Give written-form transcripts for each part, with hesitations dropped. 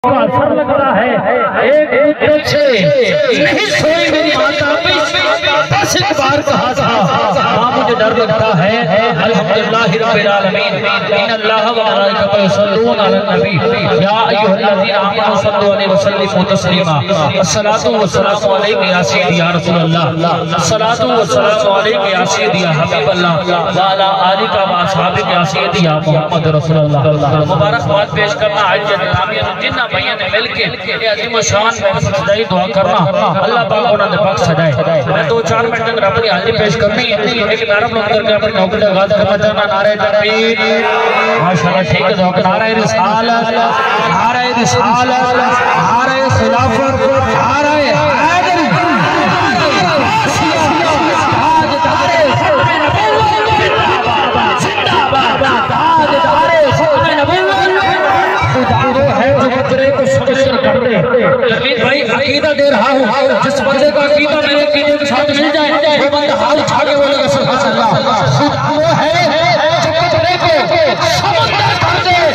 असर लग रहा है। एक दिन से नहीं सोई मेरी माता, बस एक बार कहा था मां मुझे डर लगता है। अल्हम्दुलिल्लाह रब्बिल आलमीन, इन्नल्लाह व मलाइकतहु युसल्लूना अलन नबी या अय्युहल्लज़ीना आमनू सल्लु अलैहि व सल्लिमू तस्लीमा। अस्सलातु वस्सलामु अलैका या सय्यदी या रसूलल्लाह, अस्सलातु वस्सलामु अलैका या सय्यदी या हबीबल्लाह व अला आलिका व असहाबिका या सय्यदी या मुहम्मद रसूलल्लाह। मुबारकबाद पेश करना आज जनाबियत जिन्ना भैया ने मिलके ये अजीम शान सजाई दुआ करना अल्लाह पाक उन्होंने बख्श सजाए। मैं 2-4 मिनट तक अपनी हाजिरी पेश करनी है, लेकिन आराम करके अपनी नौकरी का आगाज करना चाहना। नारे तकबीर, माशाअल्लाह, ठीक है। नारे रिसालत, नारे रिसालत, नारे खिलाफत, नारे हैदरी, भाई अकीदा दे रहा हूँ, जिस बंदे का अकीदा मेरे अकीदे के साथ मिल जाए वो बंदा हाथ उठा के बोलेगा सुभान अल्लाह। वो है जो कचरे को समंदर कर दे,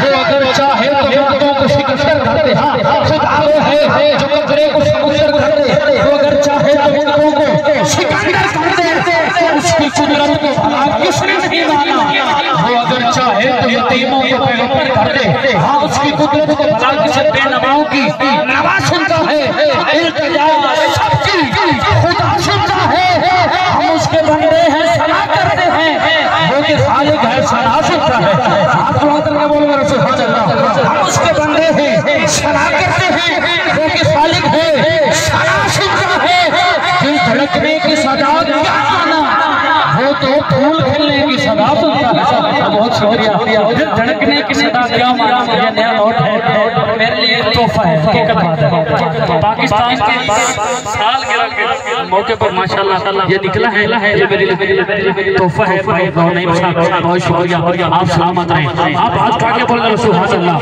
वो अगर चाहे तो हिम्मतों को शिकंजर कर दे। वो है जो कचरे को समंदर कर दे, वो अगर चाहे तो हिम्मतों को शिकंजर कर दे। उसकी कुदरत को भला किसने नहीं माना। वो अगर चाहे तो यतीमों को पैगंबर कर दे। हाँ, उसकी कुदरत को भला किसी बेनवाओं की नवा सुनता है, इल्तिजा सबकी खुदा सुनता है। हम उसके बंदे हैं, सना करते हैं, वो कि खालिक है, सना सुनता है। हाथ उठा करके बोलो सुभान अल्लाह। हम उसके बंदे हैं, सना करते हैं, वो कि खालिक है, सना सुनता है। दिल धड़कने की सदा क्या माना, वो तो फूल खिलने की सदा सुनता है। बहुत शुक्रिया। दिल धड़कने की सदा क्या माना, ये नया नोट है मेरे लिए, तोहफा है, हकीकत बात है। पाकिस्तान के साल के मौके पर माशाल्लाह ये निकला है, ये मेरी तोहफा है। बहुत शुक्रिया, आप सलामत रहें। आप हाथ उठा के बोल रहे हो सुभान अल्लाह।